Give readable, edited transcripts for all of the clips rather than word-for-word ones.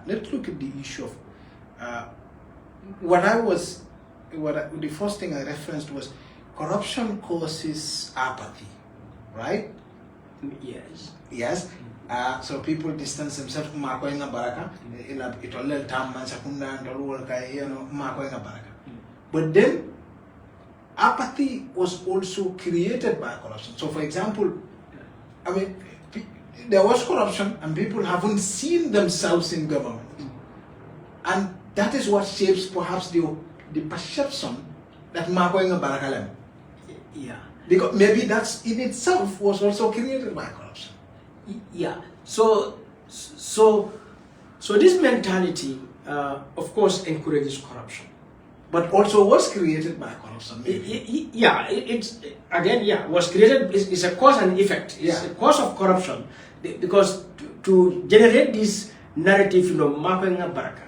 let's look at the issue of the first thing I referenced was corruption causes apathy, right? Yes. Yes. So people distance themselves from makoinga baraka. Itolel tam man sakunda ndolul kay makoinga baraka. But then apathy was also created by corruption. So for example, I mean, there was corruption and people haven't seen themselves in government. And that is what shapes perhaps the perception that makoinga baraka. Yeah. Because maybe that's in itself was also created by corruption. Yeah. So this mentality, of course, encourages corruption, but also was created by corruption. Was created. It's a cause and effect. It's a cause of corruption, because to generate this narrative, makoinga baraka,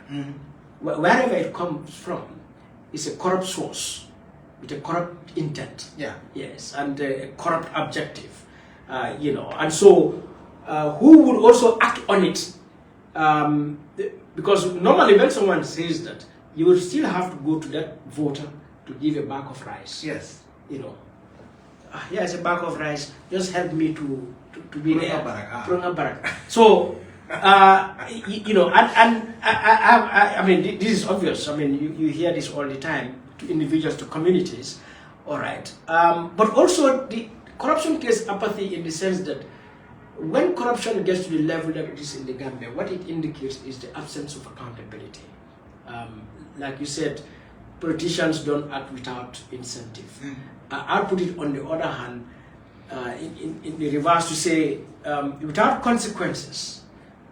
wherever it comes from, is a corrupt source with a corrupt intent. Yeah. Yes, and a corrupt objective. And so who would also act on it? Because normally when someone says that, you will still have to go to that voter to give a bag of rice. Yes. Here's a bag of rice. Just help me to be there. Baraka. So, I mean, this is obvious. I mean, you hear this all the time to individuals, to communities. All right. But also the corruption creates apathy in the sense that when corruption gets to the level that it is in the Gambia, what it indicates is the absence of accountability. Like you said, politicians don't act without incentive. I'll put it on the other hand, in the reverse, to say without consequences.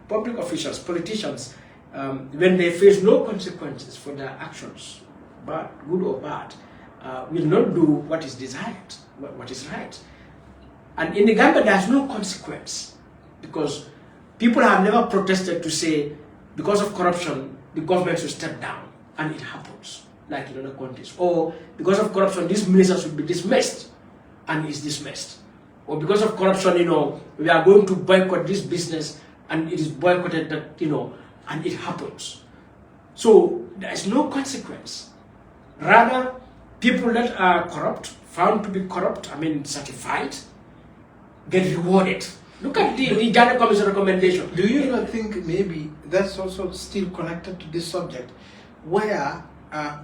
Public officials, politicians, when they face no consequences for their actions, good or bad, will not do what is desired, what is right. And in the Gambia, there's no consequence, because people have never protested to say, because of corruption, the government should step down, and it happens, like in other countries. Or because of corruption, this minister should be dismissed, and is dismissed. Or because of corruption, we are going to boycott this business, and it is boycotted, and it happens. So there is no consequence. Rather, people that are corrupt, found to be corrupt, certified, get rewarded. Look at the Ghana Commission recommendation. Do you even think maybe that's also still connected to this subject, where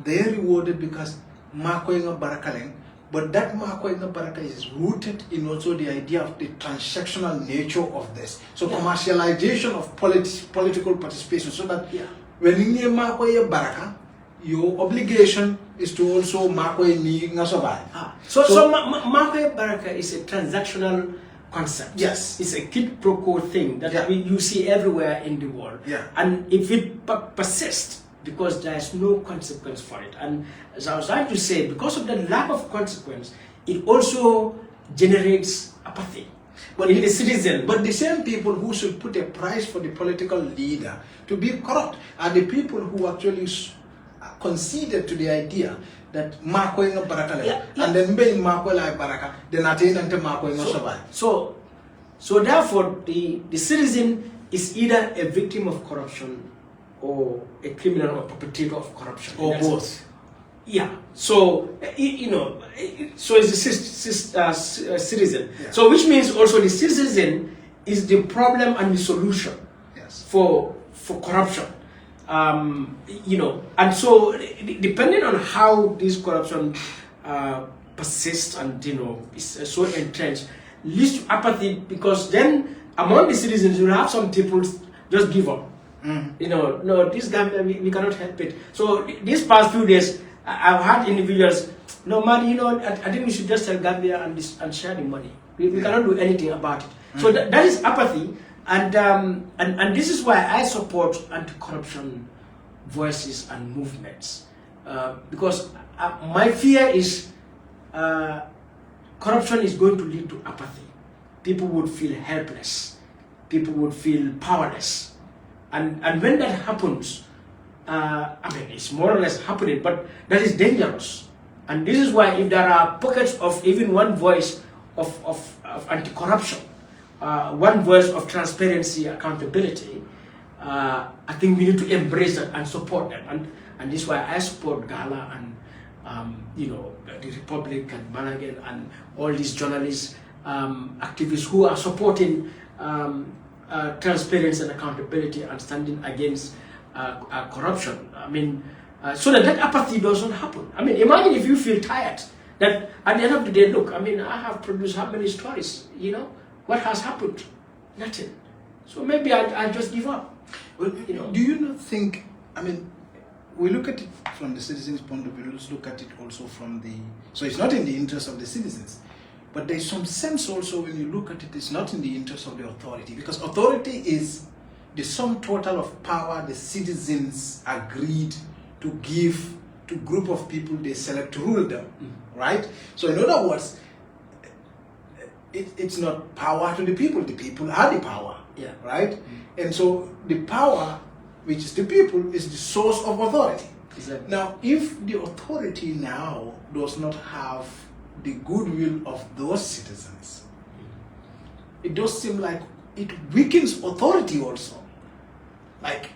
they're rewarded because makoinga barakaleng, but that makoinga baraka is rooted in also the idea of the transactional nature of this. So commercialization of political participation, so that when you makoinga baraka, your obligation is to also makoy ni ngasobay. So makoy baraka is a transactional concept. Yes. It's a quid pro quo thing that you see everywhere in the world. Yeah. And if it persists, because there is no consequence for it. And as I was trying to say, because of the lack of consequence, it also generates apathy. But in the citizen. But the same people who should put a price for the political leader to be corrupt are the people who actually conceded to the idea that makoinga baraka and then being makoinga baraka, then attain and makoinga survive. So therefore, the citizen is either a victim of corruption or a criminal or perpetrator of corruption. Or both. Yeah. So, so it's a citizen. Yeah. So which means also the citizen is the problem and the solution for corruption. And so depending on how this corruption persists and is so entrenched, leads to apathy, because then among the citizens you have some people just give up. No, this Gambia, we cannot help it. So these past few days, I've had individuals, no, Madi, I think we should just tell Gambia and share the money. We cannot do anything about it. So that is apathy, and this is why I support anti-corruption voices and movements, because my fear is corruption is going to lead to apathy. People would feel helpless. People would feel powerless. And when that happens, it's more or less happening, but that is dangerous. And this is why if there are pockets of even one voice of anti-corruption, one voice of transparency, accountability, I think we need to embrace that and support that. And this is why I support Gala and you know, the Republic and Managan and all these journalists, activists who are supporting transparency and accountability and standing against corruption. I mean, so that apathy doesn't happen. I mean, imagine if you feel tired, that at the end of the day, look, I mean, I have produced how many stories, you know, what has happened? Nothing. So maybe I'll just give up. Well, you know. Do you not think, I mean, we look at it from the citizens' point of view, let's look at it also from the, so it's not in the interest of the citizens, but there's some sense also when you look at it, it's not in the interest of the authority, because authority is the sum total of power the citizens agreed to give to group of people they select to rule them, right? So in other words, it's not power to the people are the power, right? And so the power, which is the people, is the source of authority. Exactly. Now, if the authority now does not have the goodwill of those citizens, it does seem like it weakens authority also. Like,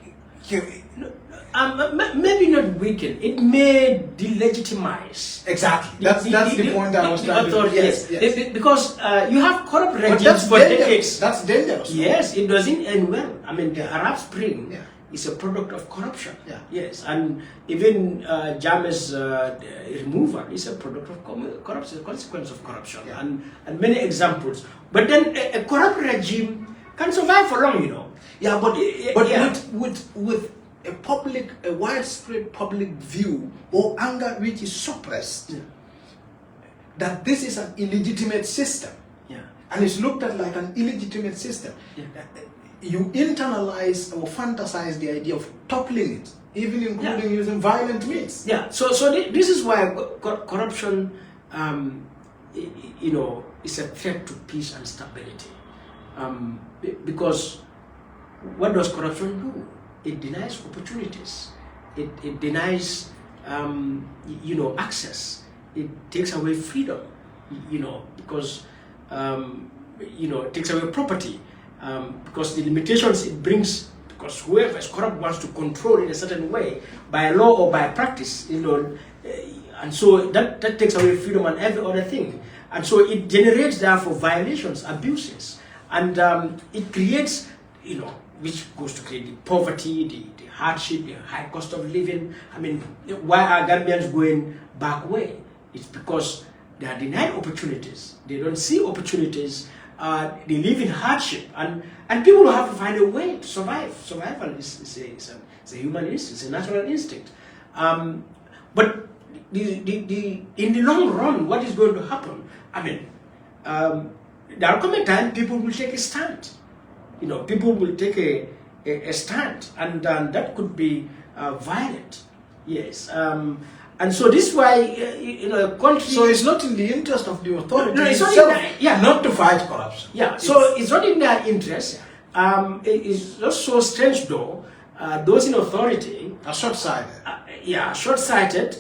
maybe not weaken, it may delegitimize. Exactly. That's the point I was trying to make. Yes. Because you have corrupt regimes that's for dangerous. decades. That's dangerous. Yes, it doesn't end well. I mean, the Arab Spring is a product of corruption. Yes, and even Jammeh's removal is a product of corruption, a consequence of corruption, and many examples. But then a corrupt regime can survive for long, you know. Yeah, but with a widespread public view or anger which is suppressed, that this is an illegitimate system, and it's looked at like an illegitimate system. You internalize or fantasize the idea of toppling it, even including using violent means. So this is why corruption, you know, is a threat to peace and stability. Because what does corruption do? It denies opportunities. It denies, you know, access. It takes away freedom, you know, because, you know, it takes away property. Because the limitations it brings, because whoever is corrupt wants to control in a certain way, by law or by practice, you know, and so that takes away freedom and every other thing. And so it generates, therefore, violations, abuses, and it creates, you know, which goes to create the poverty, the hardship, the high cost of living. I mean, why are Gambians going back way? It's because they are denied opportunities. They don't see opportunities. They live in hardship, and people have to find a way to survive. Survival is a human instinct, it's a natural instinct. But in the long run, what is going to happen? I mean, there will come a time people will take a stand. You know, people will take a stand, and that could be violent. Yes. And so this is why, you know, a country... So it's not in the interest of the authority it's itself not not to fight corruption. So it's not in their interest. It's just so strange, though. Those in authority... Are short-sighted. Short-sighted.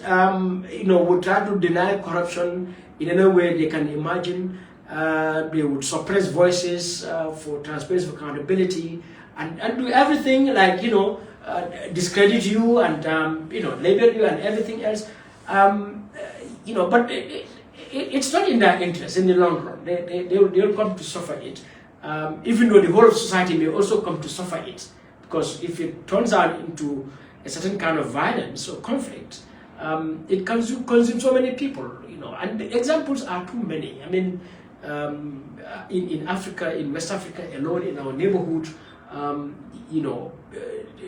You know, would try to deny corruption in any way they can imagine. They would suppress voices for transparency, for accountability, and do everything like, you know, discredit you and you know, label you and everything else, you know. But it's not in their interest in the long run. They'll come to suffer it, even though the whole of society may also come to suffer it, because if it turns out into a certain kind of violence or conflict, it consumes so many people, you know. And the examples are too many. I mean, in Africa, in West Africa alone, in our neighborhood, you know,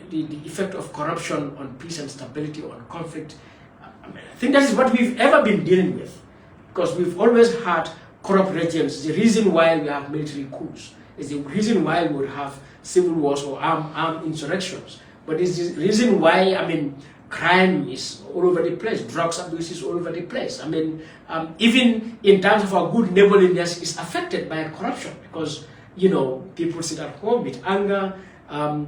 the effect of corruption on peace and stability, on conflict. I mean, I think that is what we've ever been dealing with, because we've always had corrupt regimes. The reason why we have military coups is the reason why we would have civil wars or armed insurrections. But it's the reason why, I mean, crime is all over the place, drugs abuse is all over the place. I mean, even in terms of our good neighborliness is affected by corruption, because, you know, people sit at home with anger,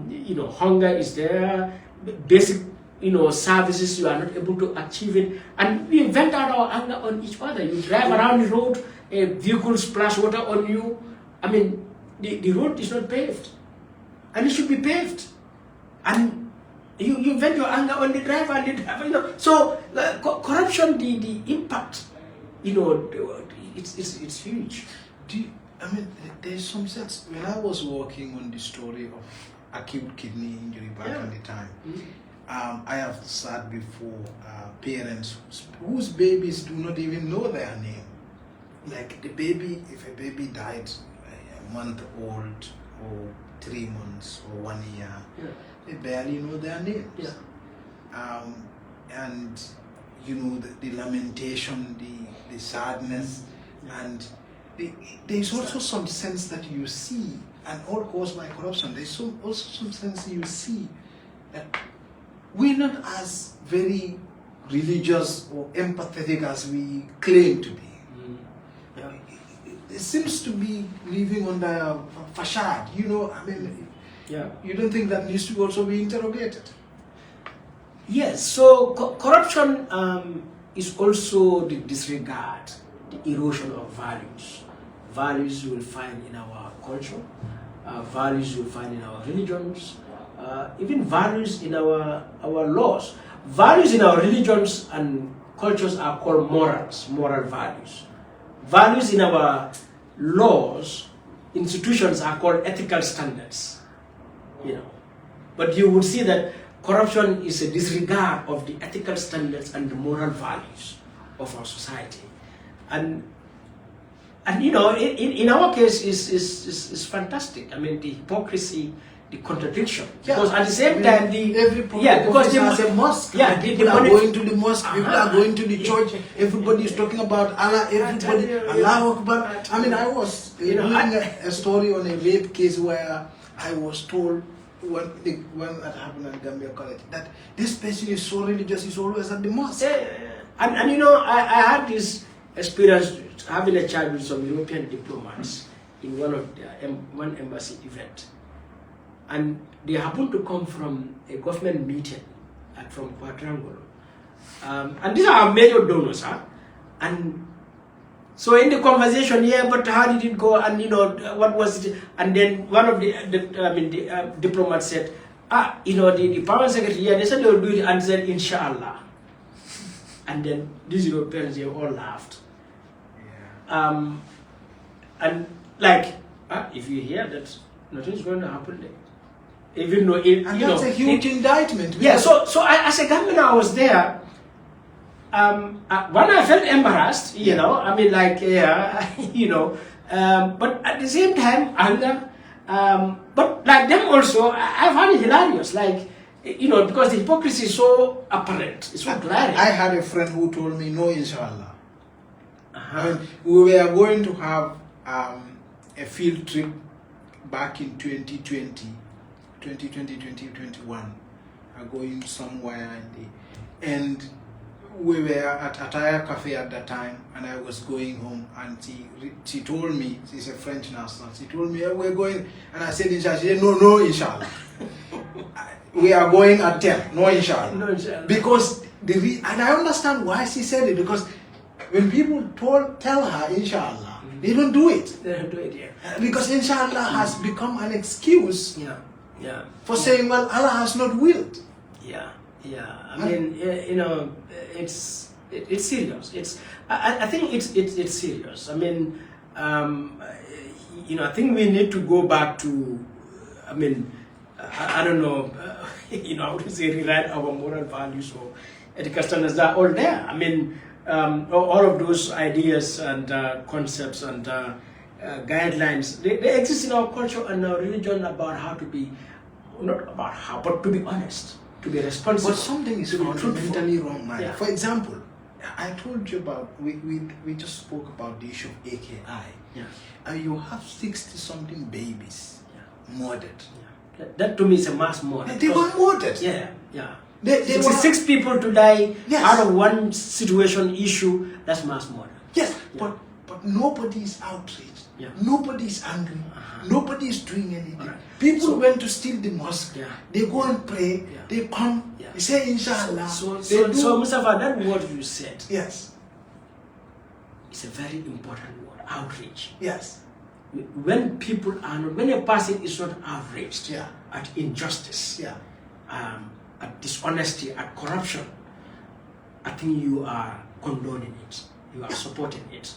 you know, hunger is there, basic, you know, services, you are not able to achieve it, and we vent out our anger on each other. You drive around the road, a vehicle splash water on you. I mean, the road is not paved, and it should be paved. and you vent your anger on the driver and the driver, you know. So corruption, the impact, you know, it's huge. I mean, there's some sense. When I was working on the story of acute kidney injury back in the time, I have sat before parents whose babies do not even know their name. Like the baby, if a baby died a month old or 3 months or 1 year, they barely know their names. And you know, the lamentation, the sadness, and there's also some sense that you see, and all caused by corruption. There's also some sense you see that we're not as very religious or empathetic as we claim to be. It seems to be living under a facade, you know. I mean, you don't think that needs to also be interrogated? Yes, so corruption is also the disregard, the erosion of values. Values you will find in our culture, values you will find in our religions, even values in our laws. Values in our religions and cultures are called morals, moral values. Values in our laws, institutions are called ethical standards, you know. But you would see that corruption is a disregard of the ethical standards and the moral values of our society. And you know, in our case is fantastic. I mean, the hypocrisy, the contradiction. Because at the same time, because there's a mosque. People are going to the mosque. People are going to the church. Everybody is talking about Allah. Everybody, Allah Akbar. I mean, I was reading a story on a rape case where I was told when that happened at Gambia College that this person is so religious. He's always at the mosque. And you know, I had this experience having a chat with some European diplomats in one embassy event. And they happened to come from a government meeting from Quadrangular. And these are our major donors, And so in the conversation, but how did it go? And you know, what was it? And then one of the diplomats said, you know, the permanent secretary, they said they will do it, and said, Inshallah. And then these Europeans, they all laughed. And like, if you hear that, nothing's going to happen there. Even though that's a huge indictment. Yeah, so I, as a Gambian, I was there. When I felt embarrassed, you know, I mean, like, you know, but at the same time, anger. But like them also, I found it hilarious, like, you know, because the hypocrisy is so apparent, it's so glaring. I had a friend who told me, no, inshallah. I mean, we were going to have a field trip back in 2021, going somewhere and we were at Attaya Cafe at that time, and I was going home, and she told me, she's a French national, she told me, we're going, and I said, inshallah. She said, no, inshallah. We are going at 10, no, inshallah. No, inshallah. Because, and I understand why she said it, because when people tell her, inshallah, they don't do it. They don't do it, yeah. Because inshallah has become an excuse for saying, well, Allah has not willed. I mean, you know, it's serious. I think it's serious. I mean, you know, I think we need to go back to, I mean, I don't know, you know, how to say rewrite our moral values or ethical standards that are all there. I mean, all of those ideas and concepts and guidelines, they exist in our culture and our religion about how to be, not about how, but to be honest, to be responsible. But something is fundamentally wrong, man. Yeah. For example, I told you about, we just spoke about the issue of AKI. Yeah. And you have 60-something babies murdered. Yeah. That to me is a mass murder. They were murdered. Yeah. They 66 people to die out of one situation, issue, that's mass murder. Yes, but nobody is outraged. Yeah. Nobody is angry. Nobody is doing anything. Right. People went to steal the mosque. Yeah. They go and pray. Yeah. They come. Yeah. They say inshallah. So Mustapha, that word you said. Yes. It's a very important word. Outrage. Yes. When people are not, when a person is not outraged at injustice, at dishonesty, at corruption, I think you are condoning it. You are supporting it.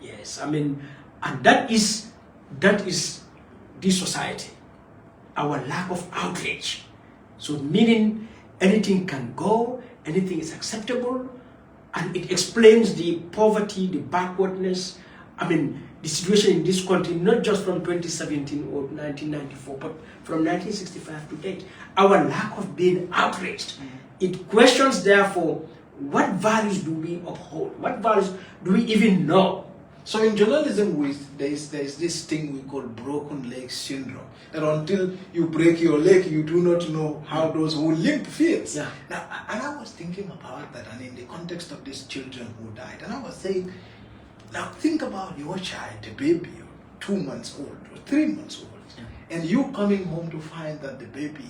Yes, I mean, and that is this society, our lack of outrage. So meaning anything can go, anything is acceptable, and it explains the poverty, the backwardness, I mean, the situation in this country, not just from 2017 or 1994, but from 1965 to date. Our lack of being outraged. It questions, therefore, what values do we uphold? What values do we even know? So in journalism, there is this thing we call broken leg syndrome. That until you break your leg, you do not know how those who limp feels. Yeah. Now, and I was thinking about that, and in the context of these children who died, and I was saying, now think about your child, the baby, 2 months old or 3 months old, and you coming home to find that the baby,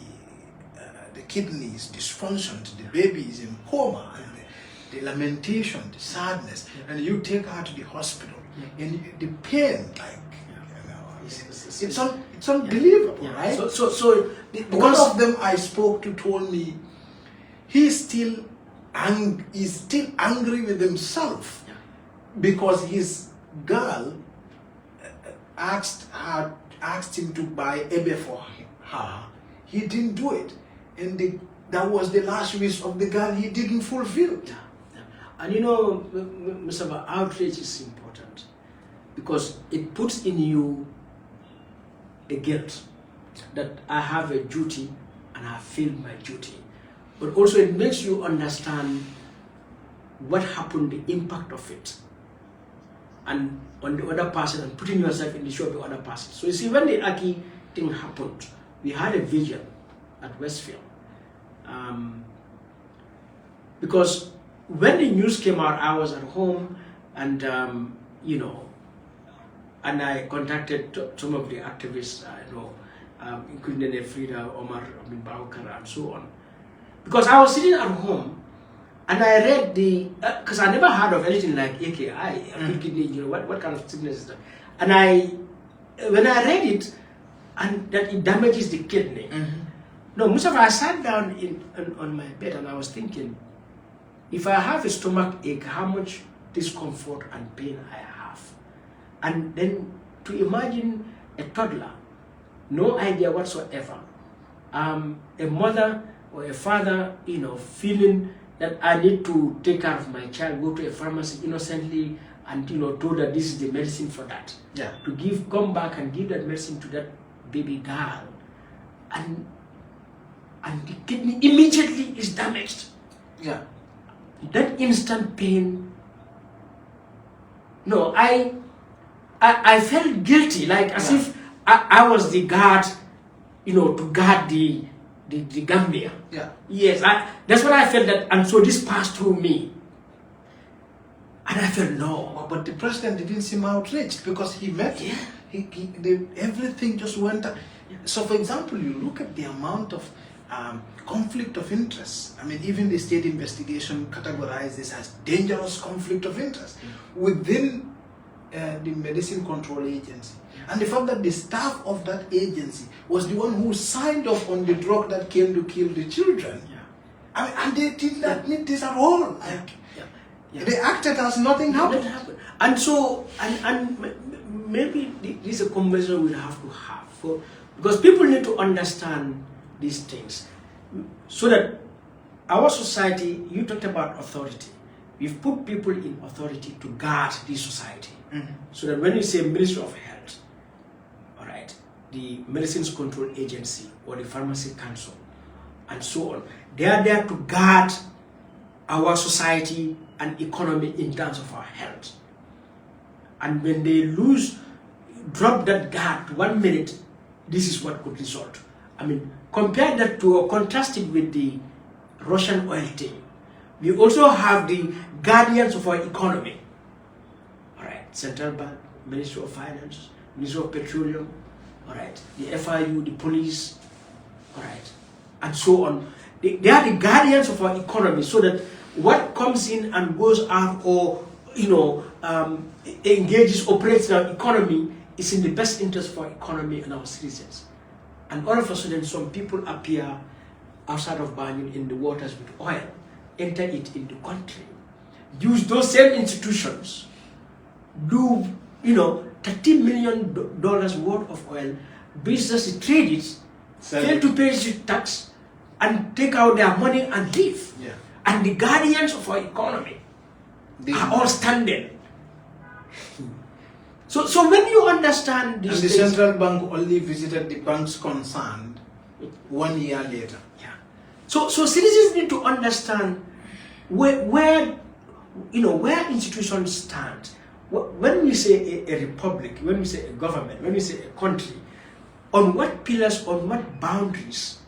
the kidney is dysfunctioned, the baby is in coma, and the lamentation, the sadness, and you take her to the hospital, and the pain, like, it's unbelievable, right? So one of them I spoke to told me he's still angry with himself because his girl asked him to buy Ebe for her. He didn't do it, and that was the last wish of the girl he didn't fulfill. And you know, Mr. Outrage is important because it puts in you the guilt that I have a duty and I failed my duty. But also it makes you understand what happened, the impact of it, and on the other person, and putting yourself in the shoe of the other person. So you see, when the Aki thing happened, we had a vigil at Westfield. Because when the news came out, I was at home, and you know, and I contacted some of the activists I know, including Frida, Omar, Baukara, and so on. Because I was sitting at home, and I read because I never heard of anything like AKI, kidney, you know, what kind of sickness is that? And when I read it, and that it damages the kidney. No, Mustapha, I sat down on my bed and I was thinking, if I have a stomach ache, how much discomfort and pain I have. And then to imagine a toddler, no idea whatsoever, a mother or a father, you know, feeling that I need to take care of my child, go to a pharmacy innocently, and you know, told that this is the medicine for that. Yeah. To come back and give that medicine to that baby girl, and the kidney immediately is damaged. Yeah. That instant pain. No, I felt guilty, like as if I was the guard, you know, to guard the Gambia. Yeah. Yes, that's what I felt that, and so this passed through me. And I felt no. But the president didn't seem outraged because he met everything just went. So, for example, you look at the amount of conflict of interest. I mean, even the state investigation categorized this as dangerous conflict of interest within the Medicine Control Agency. And the fact that the staff of that agency was the one who signed off on the drug that came to kill the children. I mean, and they did not need this at all. Like, they acted as nothing happened. And so, and maybe this is a conversation we'll have to have, because people need to understand these things, so that our society, you talked about authority, we've put people in authority to guard this society. So that when you say Ministry of Health, all right, the Medicines Control Agency or the Pharmacy Council, and so on, they are there to guard our society and economy in terms of our health. And when they drop that guard 1 minute, this is what could result. I mean, compare that to, or contrast it with the Russian oil thing. We also have the guardians of our economy. All right, Central Bank, Ministry of Finance, Ministry of Petroleum, all right, the FIU, the police, all right, and so on. They are the guardians of our economy, so that what comes in and goes out, or you know, operates in our economy, is in the best interest for our economy and our citizens. And all of a sudden, some people appear outside of Banjul in the waters with oil, enter it in the country, use those same institutions, do, $30 million worth of oil, business trade it, fail to pay tax, and take out their money and leave. Yeah. And the guardians of our economy are all standing. So when you understand this, and the central bank only visited the banks concerned 1 year later. Yeah. So citizens need to understand where institutions stand. When we say a republic, when we say a government, when we say a country, on what pillars, on what boundaries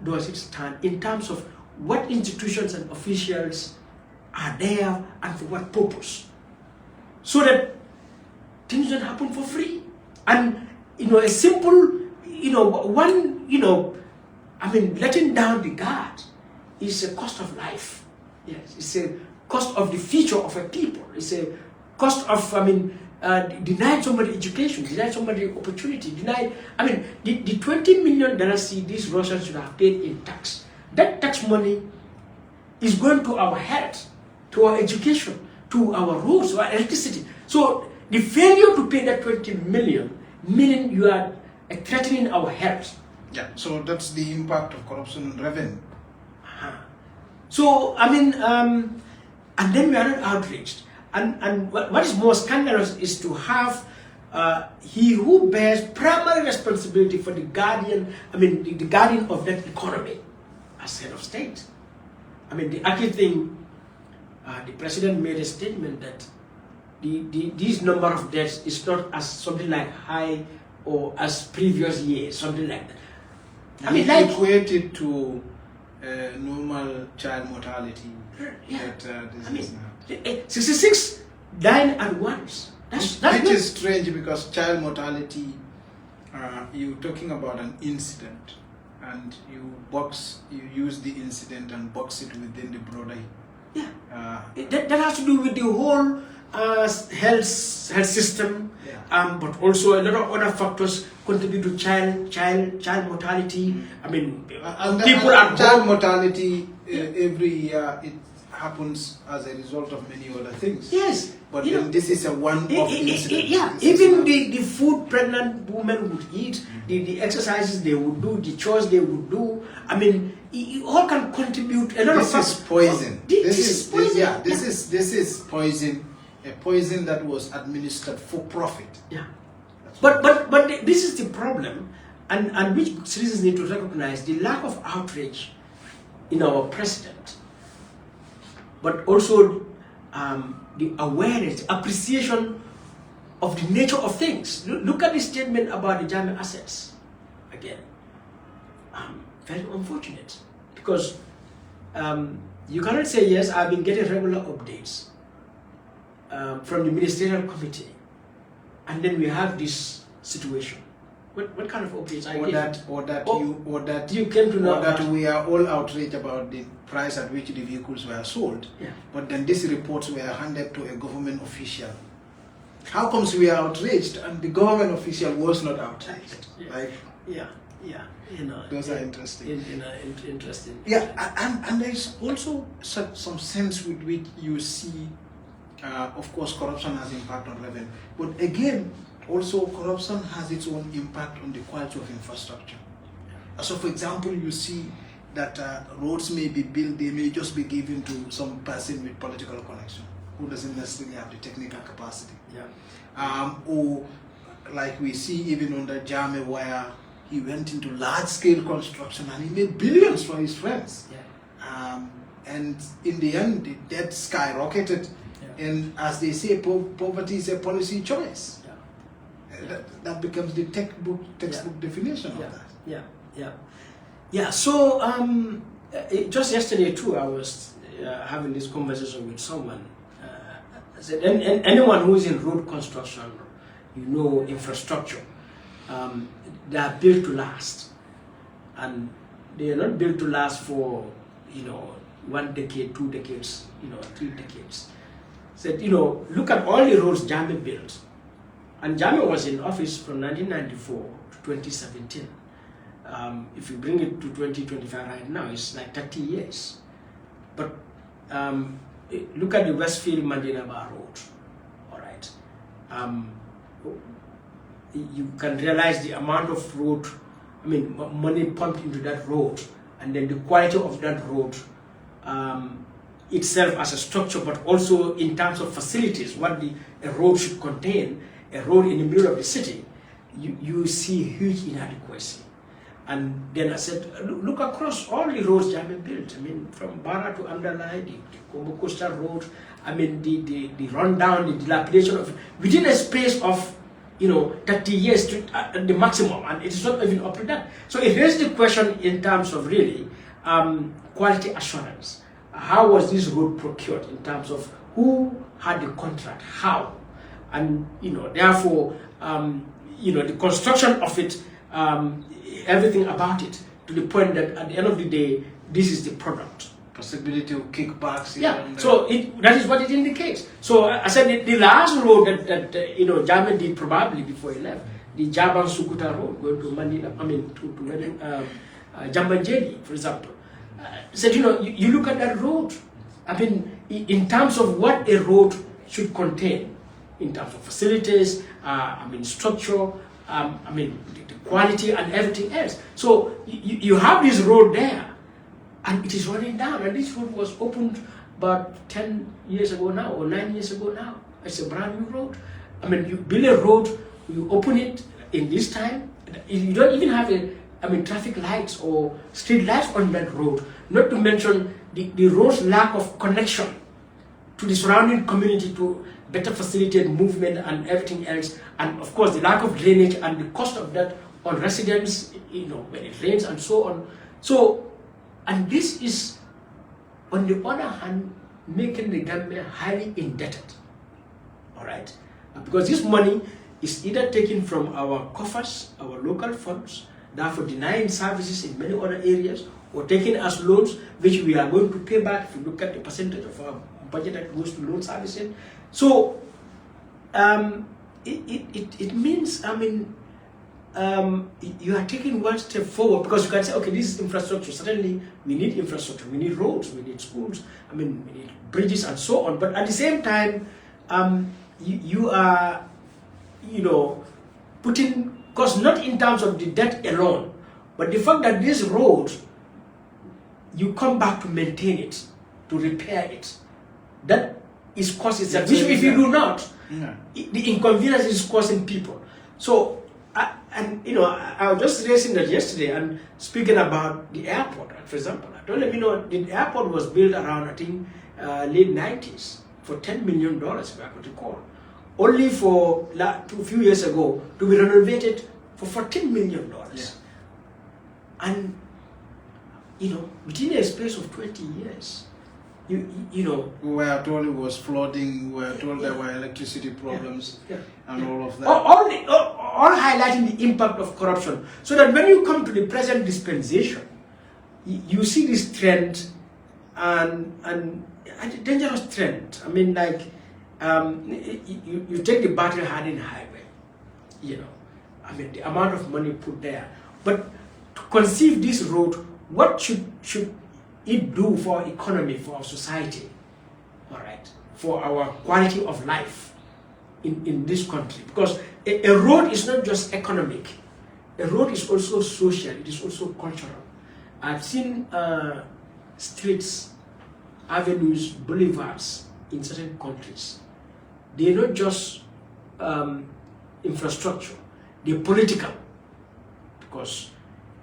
does it stand in terms of what institutions and officials are there and for what purpose? So that things don't happen for free. And, a simple, letting down the guard is a cost of life. Yes, it's a cost of the future of a people. It's a cost of, denied somebody education, denied somebody opportunity, the $20 million these Russians should have paid in tax. That tax money is going to our health, to our education, to our roads, to our electricity. So the failure to pay that 20 million, meaning you are threatening our health. Yeah, so that's the impact of corruption on revenue. So, and then we are not outraged. And what is more scandalous is to have he who bears primary responsibility for the guardian, the guardian of that economy as head of state. The actual thing, the president made a statement that this number of deaths is not as something like high or as previous years, something like that. Equated to normal child mortality. Yeah. That 66 dying at once. Which is strange because child mortality, you're talking about an incident, and you use the incident and box it within the broader. Yeah. That has to do with the whole health system, yeah. But also a lot of other factors contribute to child mortality. People are child mortality every year. It happens as a result of many other things. Yes, but this is a one-off incident. Yeah, even the food pregnant women would eat, the exercises they would do, the chores they would do. It all can contribute. A lot this of is poison. This is poison. This is poison. A poison that was administered for profit. Yeah. But this is the problem, and which citizens need to recognize the lack of outrage in our president, but also the awareness, appreciation of the nature of things. Look at the statement about the Jammeh assets. Again, very unfortunate, because you cannot say, yes, I've been getting regular updates from the ministerial committee, and then we have this situation. What kind of updates are you came to know? Or that we are all outraged about the price at which the vehicles were sold. Yeah. But then these reports were handed to a government official. How comes we are outraged and the government official was not outraged? Yeah. Those are interesting. Interesting. Yeah, and there's also some sense with which you see, of course, corruption has impact on revenue. But again, also corruption has its own impact on the quality of infrastructure. So, for example, you see that roads may be built, they may just be given to some person with political connection who doesn't necessarily have the technical capacity. Yeah. Or like we see even under Jammeh, where he went into large-scale construction and he made billions for his friends. Yeah. And in the end, the debt skyrocketed. Yeah. And as they say, poverty is a policy choice. Yeah. That becomes the textbook definition of that. Yeah. So just yesterday too, I was having this conversation with someone. I said, anyone who is in road construction, infrastructure, they are built to last, and they are not built to last for 1 decade, 2 decades, 3 decades. Said, look at all the roads Jammeh built, and Jammeh was in office from 1994 to 2017. if you bring it to 2025 right now, it's like 30 years. But look at the Westfield Mandinaba Road, all right. You can realize the amount of road, I mean, money pumped into that road, and then the quality of that road itself as a structure, but also in terms of facilities, what a road should contain, a road in the middle of the city, you see huge inadequacy. And then I said, look across all the roads Jammeh built. I mean, from Bara to Underline, the Congo Coastal Road, I mean, the rundown, the dilapidation of, within a space of, 30 years to the maximum, and it is not even up to that. So it raises the question in terms of really quality assurance. How was this road procured in terms of who had the contract, how? And, therefore, the construction of it, everything about it, to the point that at the end of the day, this is the product. Possibility of kickbacks. Yeah, so that is what it indicates. So I said the last road that Jammeh did probably before he left, the Jaban Sukuta road going to Manila, I mean to Jambanjeli, for example. Said you look at that road. I mean, in terms of what a road should contain, in terms of facilities, I mean structure, I mean the quality and everything else. So you have this road there, and it is running down. And this road was opened about 10 years ago now, or 9 years ago now. It's a brand new road. I mean, you build a road, you open it in this time. You don't even have traffic lights or street lights on that road. Not to mention the road's lack of connection to the surrounding community to better facilitate movement and everything else. And of course, the lack of drainage and the cost of that on residents, when it rains and so on. So, and this is, on the other hand, making the Gambia highly indebted. All right? Because this money is either taken from our coffers, our local funds, therefore denying services in many other areas, or taken as loans, which we are going to pay back if you look at the percentage of our budget that goes to loan servicing. So it means, you are taking one step forward, because you can say, okay, this is infrastructure. Certainly, we need infrastructure, we need roads, we need schools, we need bridges and so on. But at the same time, you are, putting, because not in terms of the debt alone, but the fact that this road, you come back to maintain it, to repair it. That is costing itself, which if you do not, the inconvenience is causing people. So, I was just raising that yesterday and speaking about the airport, for example. I told them, the airport was built around, I think, late 90s for $10 million, if I could recall. Only for a few years ago to be renovated for $14 million. Yeah. And, within a space of 20 years, we were told it was flooding, we were told there were electricity problems, and all of that. All highlighting the impact of corruption. So that when you come to the present dispensation, you see this trend, and a dangerous trend. I mean, like, you take the battle-hardened highway, the amount of money put there. But to conceive this road, what should it do for our economy, for our society, all right, for our quality of life in this country? Because a road is not just economic. A road is also social, it is also cultural. I've seen streets, avenues, boulevards in certain countries. They're not just infrastructure, they're political, because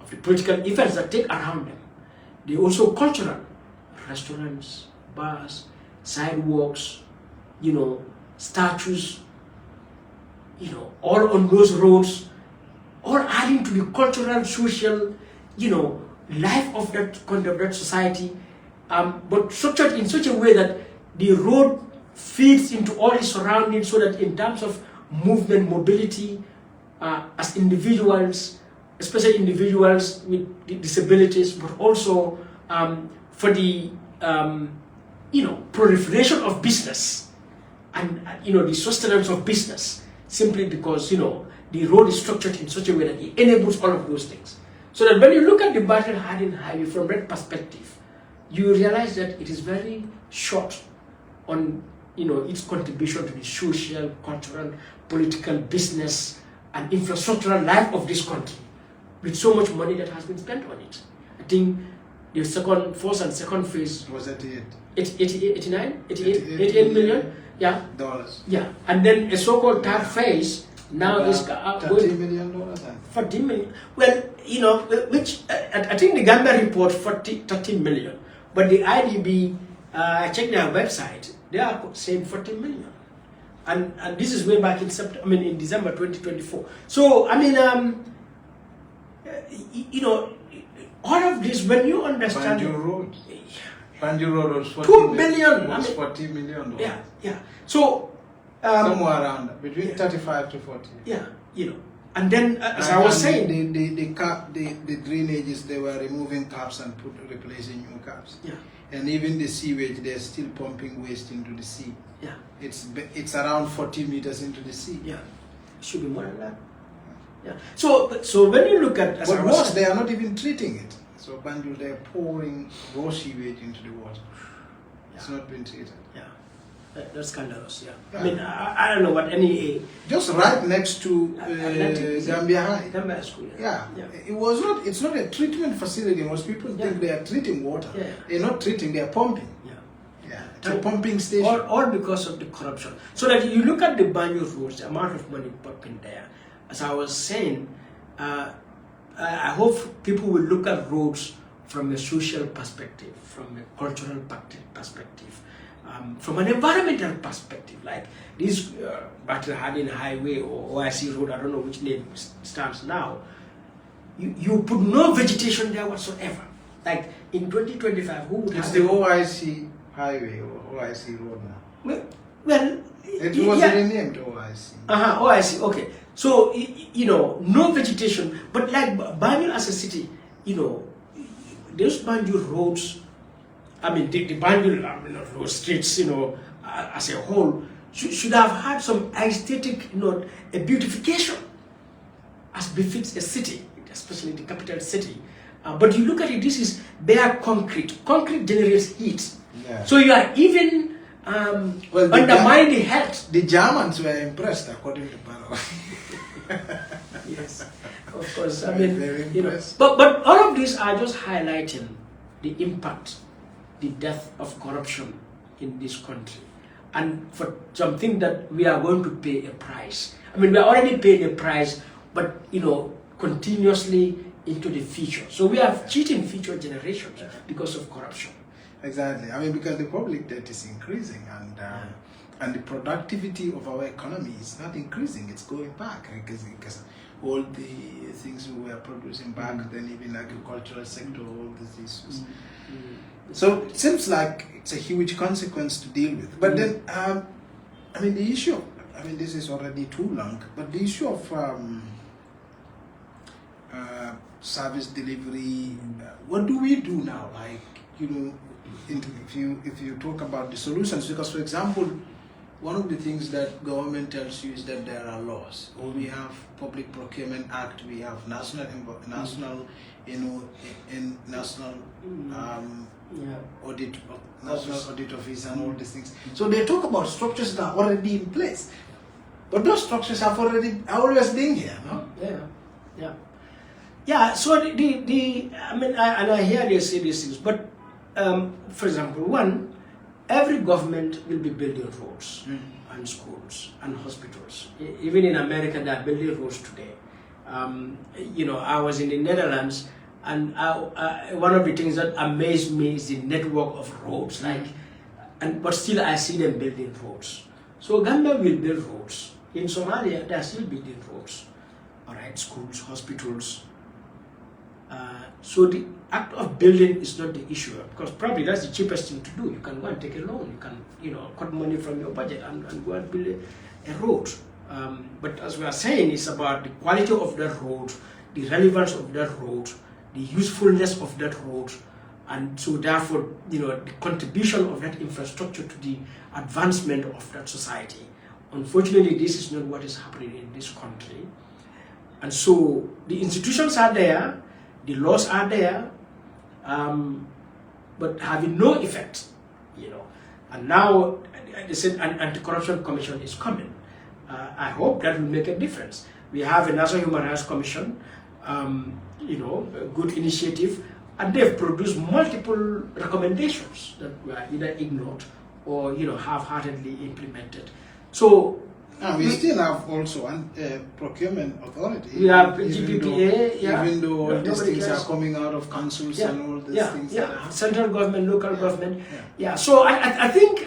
of the political events that take around them. They're also cultural, restaurants, bars, sidewalks, statues, all on those roads, all adding to the cultural, social, life of that society, but structured in such a way that the road feeds into all the surroundings, so that in terms of movement, mobility, as individuals, especially individuals with disabilities, but also for the proliferation of business and the sustenance of business, simply because the road is structured in such a way that it enables all of those things. So that when you look at the battle-hardened highway from that perspective, you realize that it is very short on its contribution to the social, cultural, political, business, and infrastructural life of this country, with so much money that has been spent on it. I think the first and second phase was 88. 88 million, yeah, dollars. Yeah, and then a so-called third phase now is $30 million. 40 million. Well, which I think the Gambia report 13 million, but the IDB, I checked their website, they are saying 40 million, and this is way back in in December 2024. So all of this, when you understand Banjul Road was 2 billion. Was $40 million. Yeah. So somewhere around between 35 to 40. Yeah, and then as I was saying, the drainages, they were removing caps and replacing new caps. Yeah. And even the sewage, they're still pumping waste into the sea. Yeah. It's around 40 meters into the sea. Yeah. It should be more than that. Yeah. So when you look at, but worse, they are not even treating it. So Banjul, they're pouring raw sewage into the water. It's not been treated. Yeah. That's scandalous. Yeah. I don't know what any just right next to Gambia High. Gambia School. Yeah. It's not a treatment facility. Most people think they are treating water. Yeah. They're not treating. They are pumping. Yeah. It's a pumping station. All because of the corruption. So that you look at the Banjul roads, the amount of money pumping there. As I was saying, I hope people will look at roads from a social perspective, from a cultural perspective, from an environmental perspective, like this battle-hardened highway or OIC road, I don't know which name stands now. You put no vegetation there whatsoever. Like in 2025, who would It's the OIC highway or OIC road now. Well, it was renamed OIC. OIC, okay. So, no vegetation, but like Banjul as a city, those Banjul roads, the Banjul road streets, as a whole, should have had some aesthetic, a beautification as befits a city, especially the capital city. But you look at it, this is bare concrete. Concrete generates heat. Yeah. So you are even undermining the health. The Germans were impressed, according to Barrow. Yes, of course. But all of these are just highlighting the impact, the death of corruption in this country, and for something that we are going to pay a price. We are already paying a price, but continuously into the future. So we are cheating future generations because of corruption. Exactly. Because the public debt is increasing, and the productivity of our economy is not increasing, it's going back because all the things we were producing back then, even agricultural sector, all these issues. So it seems like it's a huge consequence to deal with. But then, the issue of, this is already too long, but the issue of service delivery, what do we do now? If you talk about the solutions, because for example, one of the things that government tells you is that there are laws. Or we have Public Procurement Act, we have national audit, national audit office, and all these things. So they talk about structures that are already in place, but those structures have always been here, no? Yeah. So I hear they say these things, but for example, every government will be building roads and schools and hospitals. Even in America, they are building roads today. I was in the Netherlands, and one of the things that amazed me is the network of roads. But still, I see them building roads. So Gambia will build roads. In Somalia, they are still building roads. All right, schools, hospitals. So the act of building is not the issue, because probably that's the cheapest thing to do. You can go and take a loan, you can cut money from your budget and go and build a road. But as we are saying, it's about the quality of that road, the relevance of that road, the usefulness of that road, and so therefore the contribution of that infrastructure to the advancement of that society. Unfortunately, this is not what is happening in this country. And so the institutions are there, The laws are there, but having no effect, you know. And now they said an anti-corruption commission is coming. I hope that will make a difference. We have a National Human Rights Commission, you know, a good initiative, and they've produced multiple recommendations that were either ignored or, you know, half-heartedly implemented. So we still have also procurement authority. We have GPPA, even though these things are coming out of councils and all these things. Central government, local government. So I think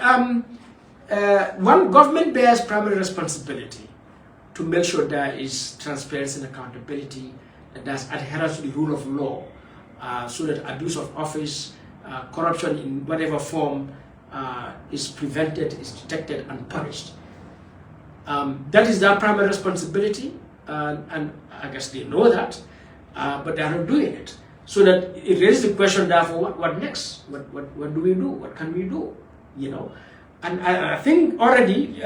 one government bears primary responsibility to make sure there is transparency and accountability, and there's adherence to the rule of law, so that abuse of office, corruption in whatever form is prevented, is detected and punished. That is their primary responsibility, and I guess they know that, but they are not doing it. So that it raises the question, therefore, what next? What do we do? What can we do? You know, and I think already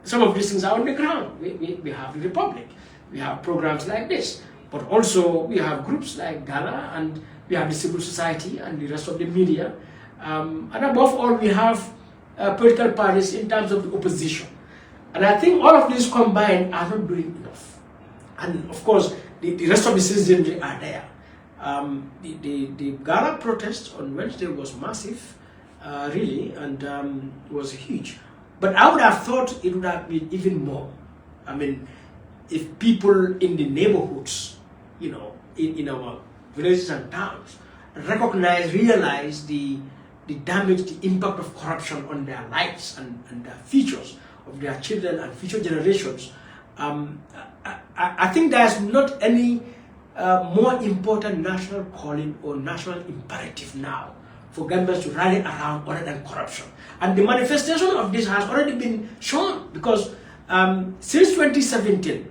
some of these things are on the ground. We have the Republic, we have programs like this, but also we have groups like Gala, and we have the civil society and the rest of the media, and above all, we have political parties in terms of the opposition. And I think all of these combined are not doing enough. And of course, the rest of the citizenry are there. The Gala protest on Wednesday was massive, really, and was huge. But I would have thought it would have been even more. I mean, if people in the neighborhoods, you know, in our villages and towns, realize the damage, the impact of corruption on their lives and their futures, of their children and future generations, I think there's not any more important national calling or national imperative now for Gambians to rally around other than corruption. And the manifestation of this has already been shown, because since 2017,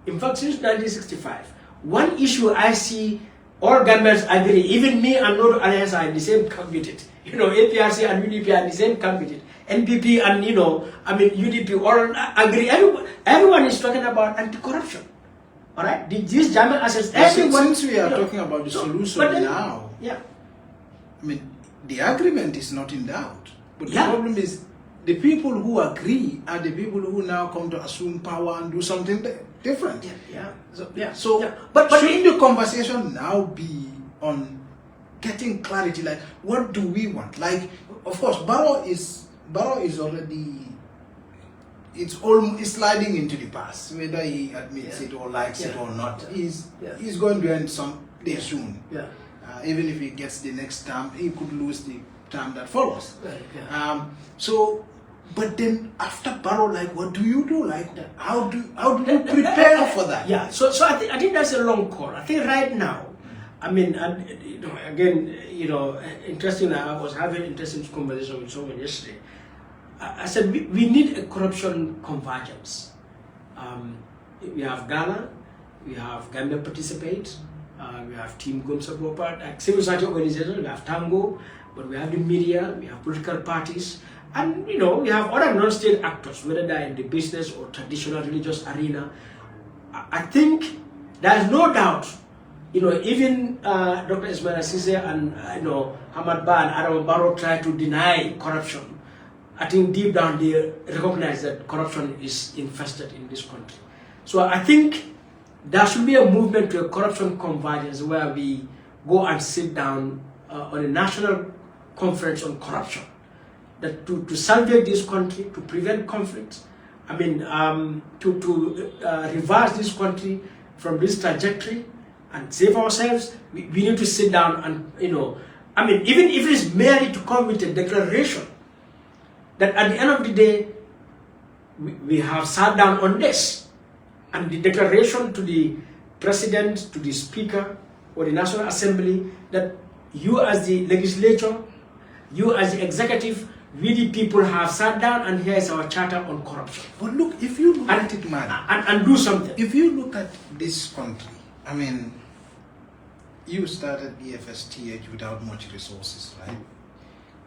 in fact since 1965, one issue I see all Gambians agree, even me and Lord Alliance are in the same candidate. You know, APRC and UDP are in the same candidate. NPP and, you know, I mean, UDP all agree. Everyone is talking about anti-corruption. All right? These Jammeh assets, everyone... Since we are talking about the solution now, I mean, the agreement is not in doubt. But the problem is, the people who agree are the people who now come to assume power and do something different. But shouldn't the conversation now be on getting clarity, like, what do we want? Like, of course, Barrow is already, it's sliding into the past, whether he admits it or likes it or not. He's going to end someday soon. Even if he gets the next term, he could lose the term that follows. But then after Barrow, like, what do you do? Like, how do you prepare for that? So I think that's a long call. I think right now, I mean, and, you know, again, you know, interesting. I was having an interesting conversation with someone yesterday. I said we need a corruption convergence. We have Ghana, we have Gambia Participate, we have Team Gumsabopa, like civil society organizations, we have Tango, but we have the media, we have political parties, and, you know, we have other non-state actors, whether they're in the business or traditional religious arena. I think there's no doubt, you know, even Dr. Ismail Assise and, you know, Hamad Ba and Adam Barrow try to deny corruption. I think deep down they recognize that corruption is infested in this country. So I think there should be a movement to a corruption convergence where we go and sit down on a national conference on corruption, that to salvage this country, to prevent conflict, I mean, to reverse this country from this trajectory and save ourselves. We need to sit down and, you know, I mean, even if it is merely to come with a declaration that at the end of the day, we have sat down on this, and the declaration to the president, to the speaker, or the National Assembly, that you as the legislature, you as the executive, we the people have sat down and here is our charter on corruption. But look, if you look at it, man, and do something. If you look at this country, I mean, you started EFSTH without much resources, right?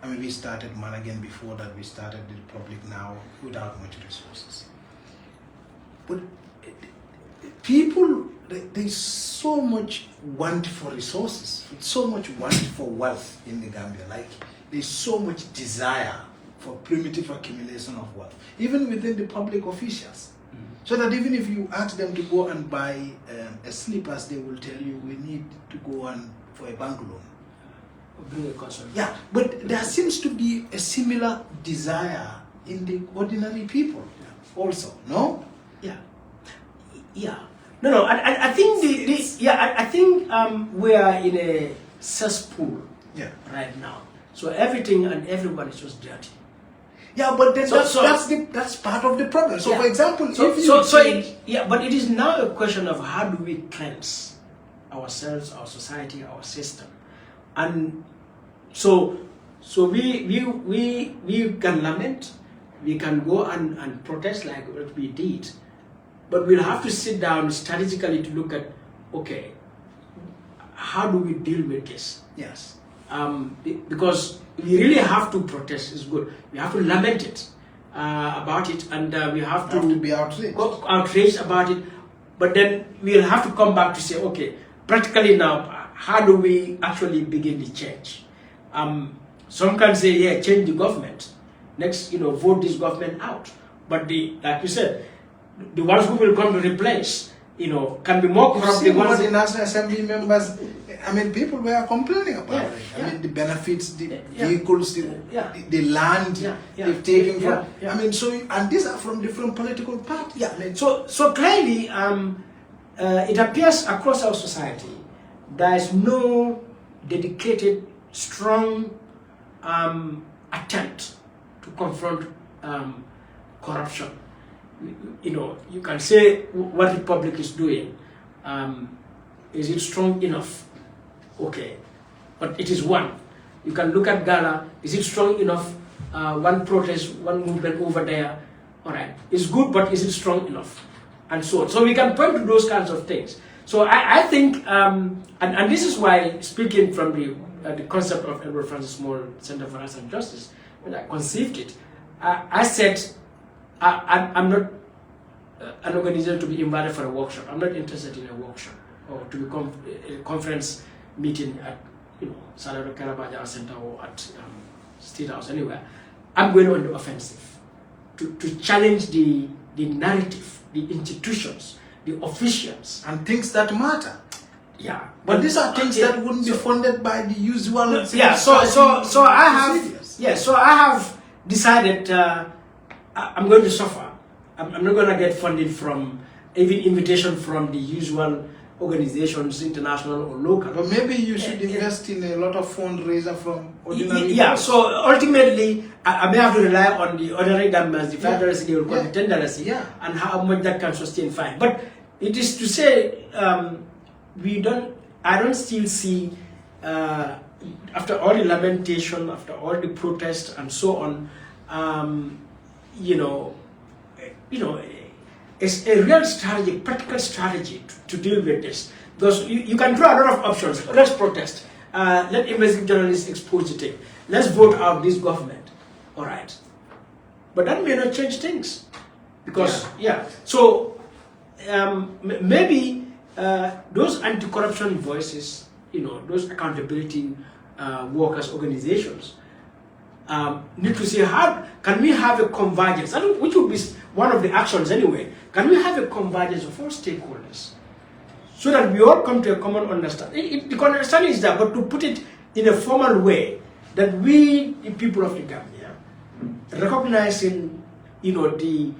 I mean, we started Managan before that, we started the Republic now without much resources. But people there's so much want for resources, so much want for wealth in the Gambia. Like there's so much desire for primitive accumulation of wealth, even within the public officials. So that even if you ask them to go and buy a slippers, they will tell you we need to go and for a bank loan. Yeah, but there seems to be a similar desire in the ordinary people also, no? Yeah. No. I think I think we are in a cesspool right now. So everything and everyone is just dirty. Yeah, but then that's part of the problem. So, for example, but it is now a question of how do we cleanse ourselves, our society, our system, and so we can lament, we can go and protest like what we did, but we'll have to sit down strategically to look at, okay, how do we deal with this? Yes. Because we really have to protest. Is good. We have to lament it about it, and we have to be outraged about it. But then we'll have to come back to say, okay, practically now, how do we actually begin the change? Some can say, yeah, change the government. Next, vote this government out. But like you said, the ones who will come to replace, can be more corrupt. The ones the National Assembly members. I mean, people were complaining about it. I mean, the benefits, the vehicles, the land they've taken from. I mean, and these are from different political parties. Yeah. I mean, so clearly, it appears across our society there is no dedicated, strong attempt to confront corruption. You can say what the public is doing. Is it strong enough? Okay, but it is one. You can look at Ghana. Is it strong enough? One protest, one movement over there. All right, it's good, but is it strong enough? And so on. So we can point to those kinds of things. So I think, and this is why, speaking from the concept of Edward Francis Moore Center for Rights and Justice, when I conceived it, I said, I'm not an organization to be invited for a workshop. I'm not interested in a workshop or to become a conference meeting at Salado Karabaja Center or at State House, anywhere. I'm going on the offensive to challenge the narrative, the institutions, the officials. And things that matter. Yeah. But these are things that wouldn't be funded by the usual... So I have decided I'm going to suffer. I'm not going to get funded from, even invitation from the usual organizations, international or local. But maybe you should invest in a lot of fundraiser from ordinary people. So ultimately, I may have to rely on the ordinary Gambians, the $5 they will call the $10, and how much that can sustain, fine. But it is to say, I don't still see, after all the lamentation, after all the protest and so on, it's a real strategy, practical strategy to deal with this. Because you can draw a lot of options. Let's protest. Let investigative journalists expose the thing. Let's vote out this government. All right. But that may not change things. Because, So, maybe those anti-corruption voices, those accountability workers' organizations, need to say, how can we have a convergence, which would be one of the actions anyway. Can we have a convergence of all stakeholders so that we all come to a common understanding? The understanding is there, but to put it in a formal way, that we, the people of the Gambia, recognizing, the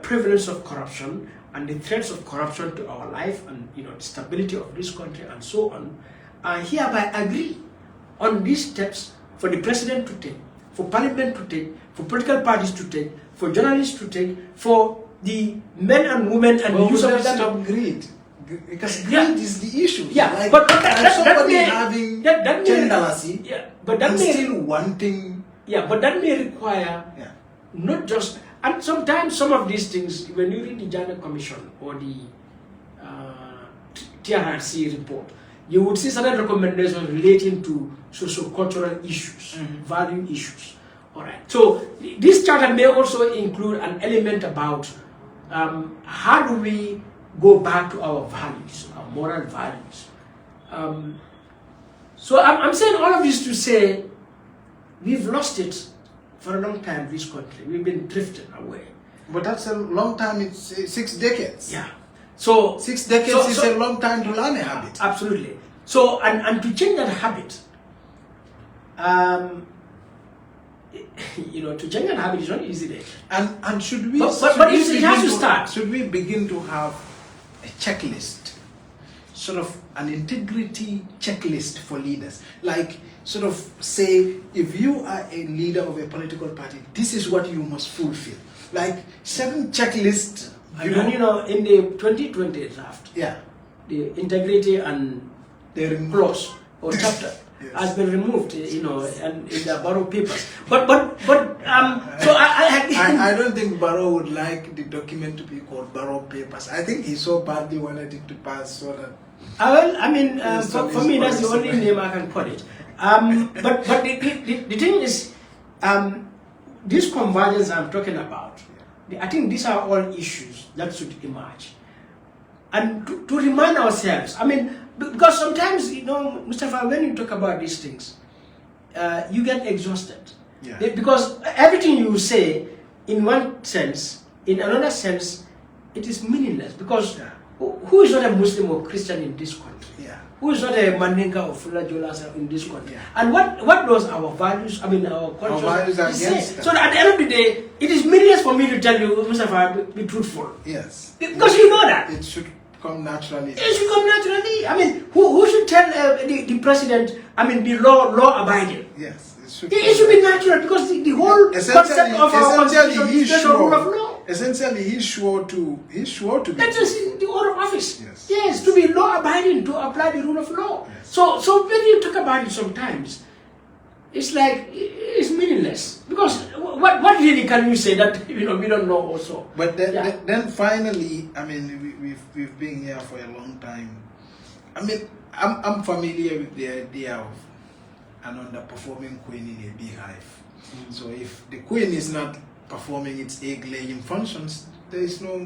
prevalence of corruption and the threats of corruption to our life and, the stability of this country and so on, hereby agree on these steps for the president to take, for parliament to take, for political parties to take, for journalists to take, for the men and women and the use of stop greed. Because greed is the issue. Yeah, like, but that may having $10 but that may still wanting. Yeah, but that may require not just, and sometimes some of these things, when you read the Jammeh Commission or the TRRC report, you would see certain recommendations relating to socio-cultural issues, value issues. All right. So this charter may also include an element about how do we go back to our values, our moral values. So I'm saying all of this to say we've lost it for a long time, this country. We've been drifting away. But that's a long time, it's 6 decades. Yeah. So 6 decades is a long time to learn a habit. Absolutely. So, and to change that habit, you know, to change that habit is not easy there. And should we... But it has to start. Should we begin to have a checklist, sort of an integrity checklist for leaders? Like, sort of say, if you are a leader of a political party, this is what you must fulfill. Like, certain checklists. And you know, in the 2020 draft, yeah, the integrity and the clause or chapter yes. has been removed, you know, and in the Barrow papers. But so I don't think Barrow would like the document to be called Barrow papers. I think he so badly wanted it to pass so that. Well, I mean, for me, that's the only name I can put it. But the thing is, this convergence I'm talking about, I think these are all issues that should emerge. And to remind ourselves, I mean, because sometimes, you know, Mustapha, when you talk about these things, you get exhausted. Yeah. Because everything you say, in one sense, in another sense, it is meaningless. Because who is not a Muslim or Christian in this country? Yeah. Who is not a Mandinka or Fula Jolasa in this country? Yeah. And what does our values, I mean, our culture, values are against so that at the end of the day, it is meaningless for me to tell you, Mustapha, be truthful. Yes. Because you know that. It should come naturally. It should come naturally. I mean, who should tell the president, I mean, be law abiding? Yes. It should be natural because the whole concept of our constitution is the rule of law. Essentially, he's sure to be. That is the order of office. Yes. Yes, to be law abiding, to apply the rule of law. Yes. So when you talk about it sometimes, it's like it's meaningless because what really can you say that we don't know also? But then finally, I mean, we've been here for a long time. I mean, I'm familiar with the idea of an underperforming queen in a beehive. So if the queen is not performing its egg-laying functions, there is no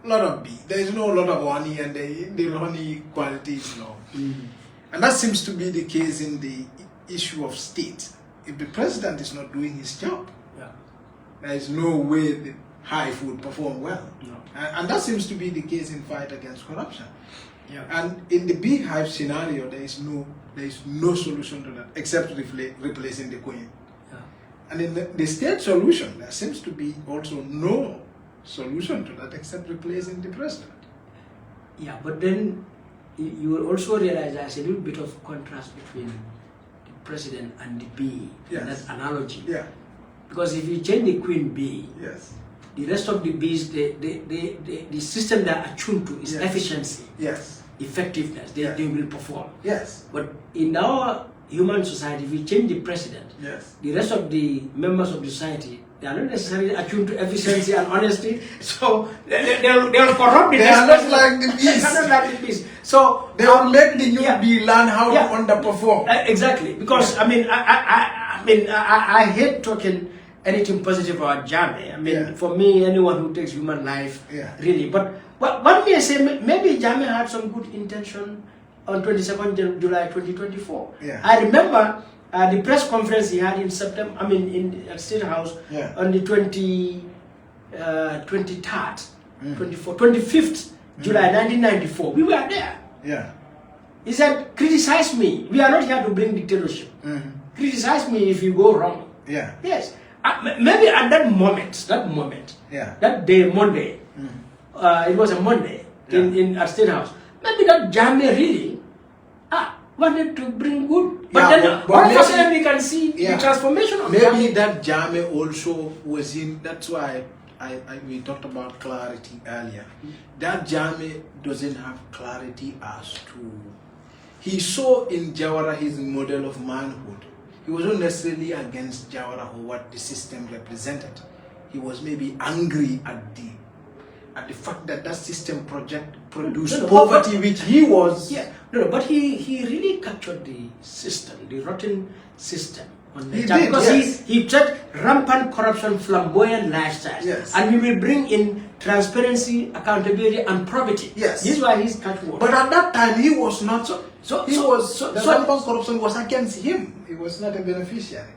lot of bee. There is no lot of honey, and the honey quality is low. And that seems to be the case in the issue of state. If the president is not doing his job, there is no way the hive would perform well. No. And that seems to be the case in fight against corruption. Yeah. And in the beehive scenario, there is no solution to that except replacing the queen. Yeah. And in the state solution, there seems to be also no solution to that except replacing the president. Yeah, but then you will also realize there's a little bit of contrast between the president and the bee. Yes. And that analogy. Yeah. Because if you change the queen bee, Yes. the rest of the bees, the system they are attuned to is efficiency, Yes. effectiveness. They will perform. Yes. But in our human society, if we change the president, Yes. the rest of the members of the society, they are not necessarily attuned to efficiency and honesty, so they'll corrupt the They are not like the bees. They are not like the bees. So They will make the new bee learn how to underperform. Exactly, because I mean, I hate talking anything positive about Jammeh. I mean, for me, anyone who takes human life, really. But what may I say? Maybe Jammeh had some good intention on 22nd July 2024. Yeah. I remember the press conference he had in September. I mean, at State House on the 25th July 1994. We were there. Yeah. He said, "Criticize me. We are not here to bring dictatorship. Criticize me if you go wrong." Yeah. Yes. Maybe at that moment, that day, Monday, it was a Monday at State House. Maybe that Jammeh really wanted to bring good. But then all of a sudden we can see the transformation of maybe Jammeh. that Jammeh also was in, that's why we talked about clarity earlier. That Jammeh doesn't have clarity as to, he saw in Jawara his model of manhood. He was not necessarily against Jawara or what the system represented. He was maybe angry at the fact that that system produced poverty, which he was. Yeah, but he really captured the system, the rotten system. On the He job, did, because yes. he said rampant corruption, flamboyant lifestyles. Yes. And we will bring in transparency, accountability, and probity. Yes. This is why he's catchword. But at that time, he was not. The So rampant corruption was against him. He was not a beneficiary.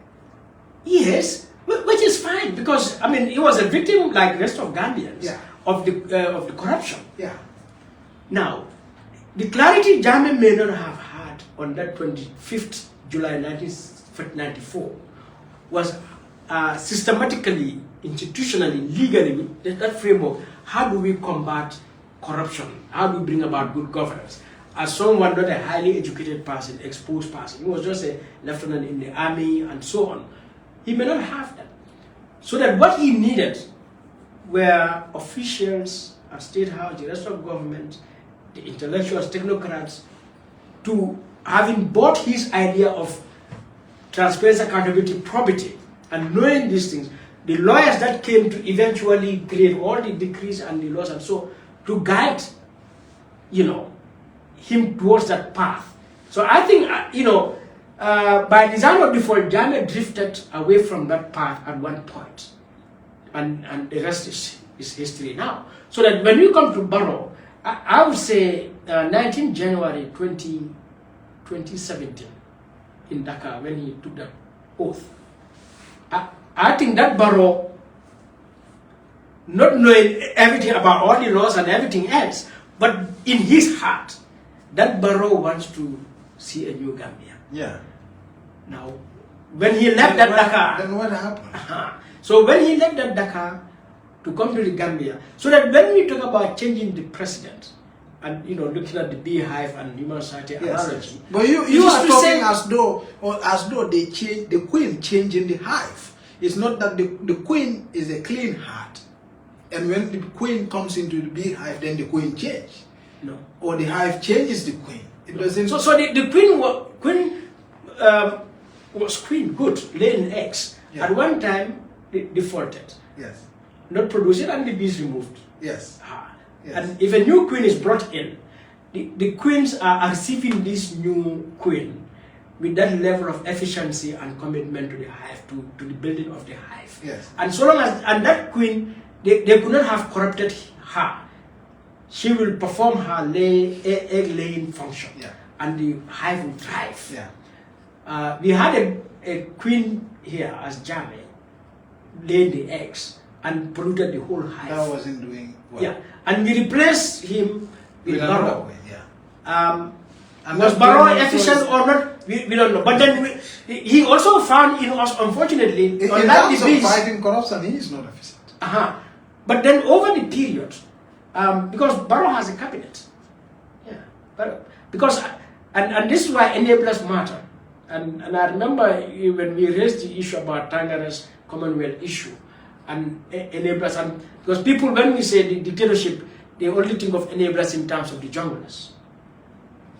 yes, which is fine because I mean he was a victim like the rest of Gambians of the corruption. Yeah. Now, the clarity Jammeh may not have had on that 25th July 1994 was systematically, institutionally, legally, with that framework. How do we combat corruption? How do we bring about good governance? As someone not a highly educated person, exposed person, he was just a lieutenant in the army and so on. He may not have that. So that what he needed were officials at State House, the rest of government, the intellectuals, technocrats, to having bought his idea of transparency, accountability, probity, and knowing these things, the lawyers that came to eventually create all the decrees and the laws and so to guide, him towards that path. So I think, by design or default, Jammeh drifted away from that path at one point, and the rest is history now. So that when you come to Barrow, I would say 19 January 2017 in Dhaka when he took that oath. I think that Barrow, not knowing everything about all the laws and everything else, but in his heart, that Barrow wants to see a new Gambia. Yeah. Now, when he left Dakar, then what happened? So when he left that Dakar to come to the Gambia, so that when we talk about changing the president, and looking at the beehive and human society analogy, but you are talking as though the queen changing the hive. It's not that the queen is a clean heart, and when the queen comes into the beehive, then the queen changes. No, or the hive changes the queen. It doesn't. So the queen was good, laying eggs. Yeah. At one time, defaulted. Yes. Not producing, and the bees removed. Yes. Yes. And if a new queen is brought in, the queens are receiving this new queen with that level of efficiency and commitment to the hive, to the building of the hive. Yes. And so long as that queen, they could not have corrupted her. She will perform her egg-laying function, and the hive will thrive. Yeah. We had a queen here as Jammeh, laid the eggs and polluted the whole hive. That wasn't doing well. Yeah, and we replaced him with Barrow. And was Barrow efficient or not? We don't know. But then he also found in us, unfortunately, in terms of fighting corruption, he is not efficient. But then over the period, because Barrow has a cabinet, because and this is why enablers matter. And I remember when we raised the issue about Tangara's Commonwealth issue and enablers, and because people, when we say the dictatorship, they only think of enablers in terms of the junglers.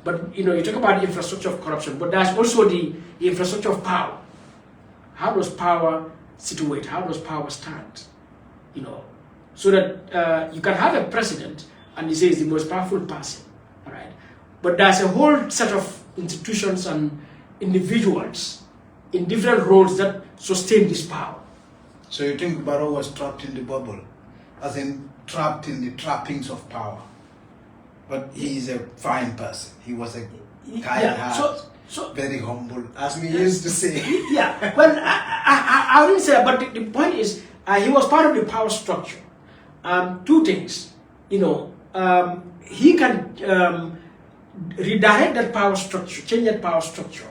But you talk about the infrastructure of corruption, but there's also the infrastructure of power. How does power situate? How does power stand? So that you can have a president and he says the most powerful person, all right? But there's a whole set of institutions and individuals in different roles that sustain this power. So you think Barrow was trapped in the bubble, as in trapped in the trappings of power? But he is a fine person. He was a kind heart, very humble, as we used to say. Well, I wouldn't say that, but the point is, he was part of the power structure. Two things, he can redirect that power structure, change that power structure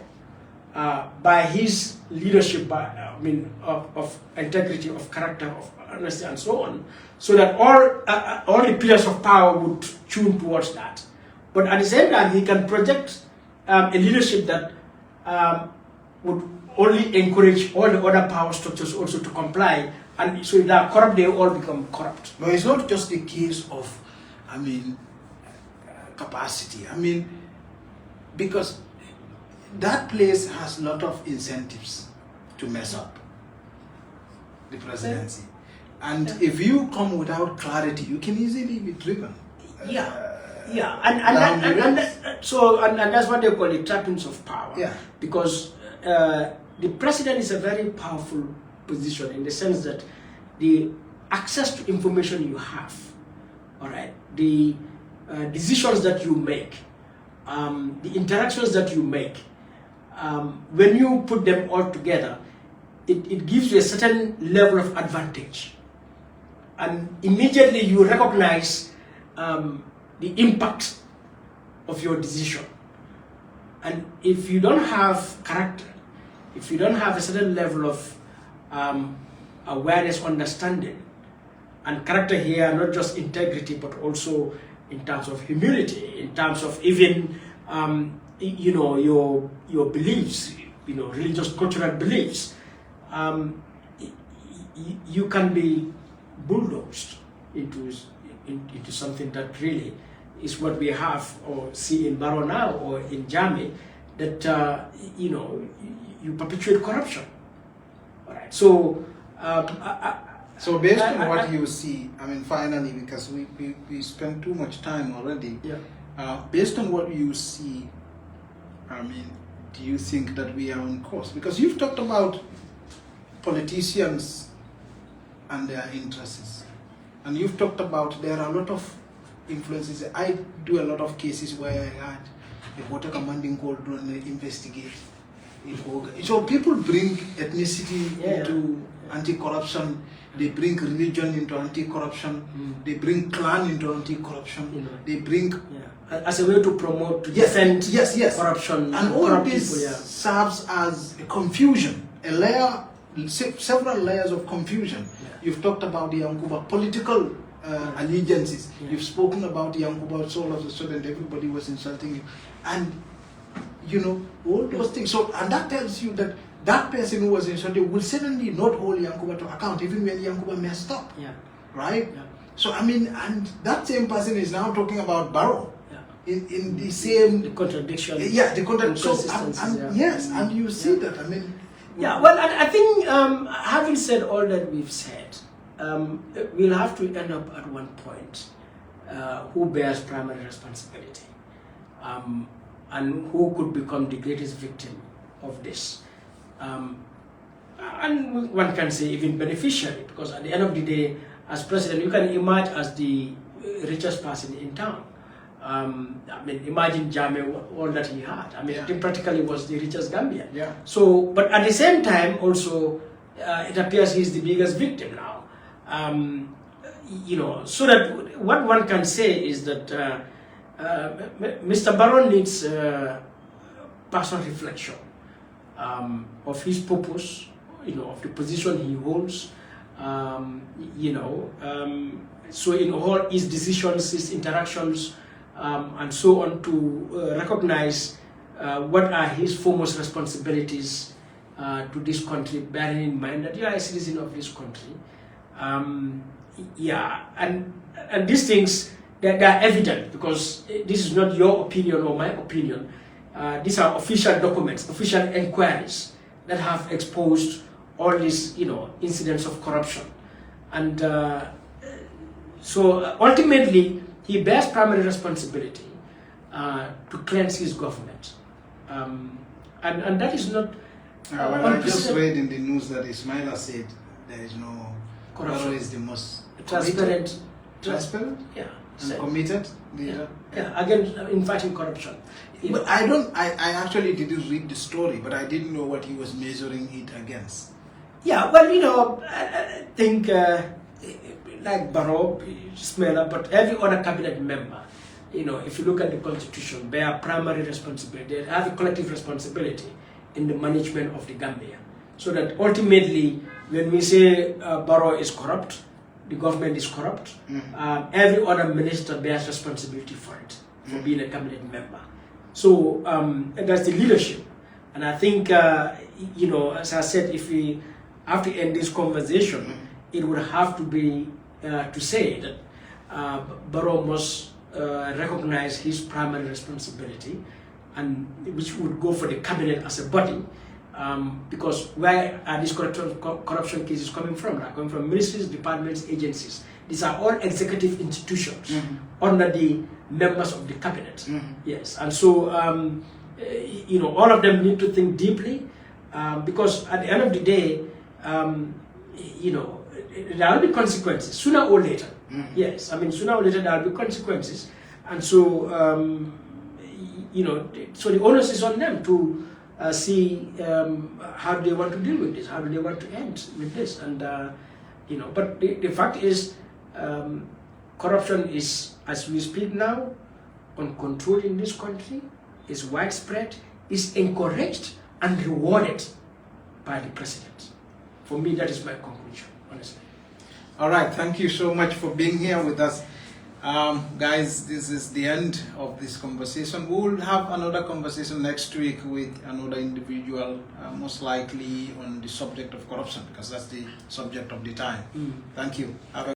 by his leadership, of integrity, of character, of honesty, and so on, so that all the pillars of power would tune towards that. But at the same time, he can project a leadership that would only encourage all the other power structures also to comply, and so if they are corrupt, they all become corrupt. But it's not just the case of, capacity. Because that place has a lot of incentives to mess up the presidency. And if you come without clarity, you can easily be driven. And that's what they call the trappings of power. Yeah. Because the president is a very powerful position in the sense that the access to information you have, all right, the decisions that you make, the interactions that you make, when you put them all together, it gives you a certain level of advantage. And immediately you recognize the impact of your decision. And if you don't have character, if you don't have a certain level of awareness, understanding, and character here, not just integrity, but also in terms of humility, in terms of even your beliefs, religious, cultural beliefs, you can be bulldozed into something that really is what we have or see in Barrow now or in Jammeh, that you perpetuate corruption. All right. So so based on what you see, I mean, finally, because we spent too much time already. Yeah. Based on what you see, I mean, do you think that we are on course? Because you've talked about politicians and their interests, and you've talked about there are a lot of influences. I do a lot of cases where I had a water commanding called to investigate. So people bring ethnicity into anti-corruption, they bring religion into anti-corruption, they bring clan into anti-corruption, they bring as a way to promote, to defend corruption, and all this serves as a confusion, a layer, several layers of confusion. You've talked about the Yankuba political allegiances. You've spoken about the Yankuba, so all of a sudden everybody was insulting you, and all those things. So, and that tells you that that person who was insulted will certainly not hold Yankuba to account, even when Yankuba messed up. Right? So, I mean, and that same person is now talking about Barrow. In the same... The contradiction. The contradiction. So, yes, and you see that, I mean... Well, I think, having said all that we've said, we'll have to end up at one point who bears primary responsibility and who could become the greatest victim of this. And one can say even beneficiary, because at the end of the day, as president, you can emerge as the richest person in town. I mean, imagine Jammeh, all that he had. I mean, he practically was the richest Gambian. So, but at the same time, also, it appears he's the biggest victim now. So that what one can say is that Mr. Barrow needs personal reflection of his purpose, of the position he holds, so in all his decisions, his interactions, and so on, to recognize what are his foremost responsibilities to this country, bearing in mind that you are a citizen of this country. And these things, they are evident, because this is not your opinion or my opinion. These are official documents, official inquiries that have exposed all these, incidents of corruption. And so ultimately, he bears primary responsibility to cleanse his government. And that is not... I just read in the news that Ismaila said there is no... corruption. Barrow is the most... Transparent? Yeah. And committed? Against in fighting corruption. But I actually didn't read the story, but I didn't know what he was measuring it against. Yeah, well, I think like Barrow, Ismaila, but every other cabinet member, if you look at the constitution, they are primary responsibility. They have a collective responsibility in the management of the Gambia. So that ultimately, when we say Barrow is corrupt, the government is corrupt, every other minister bears responsibility for it, for being a cabinet member. So that's the leadership. And I think, as I said, if we have to end this conversation, it would have to be to say that Barrow must recognize his primary responsibility, and which would go for the cabinet as a body, because where are these corruption cases coming from? They're coming from ministries, departments, agencies. These are all executive institutions under the members of the cabinet. Yes, and so all of them need to think deeply, because at the end of the day, you know, there will be consequences sooner or later. Yes, I mean, sooner or later there will be consequences, and so you know, so the onus is on them to see how do they want to deal with this, how do they want to end with this, and you know. But the fact is, corruption is, as we speak now, uncontrolled in this country, is widespread, is encouraged and rewarded by the president. For me, that is my conclusion, honestly. All right, thank you so much for being here with us. Guys, this is the end of this conversation. We will have another conversation next week with another individual, most likely on the subject of corruption, because that's the subject of the time. Thank you. Have a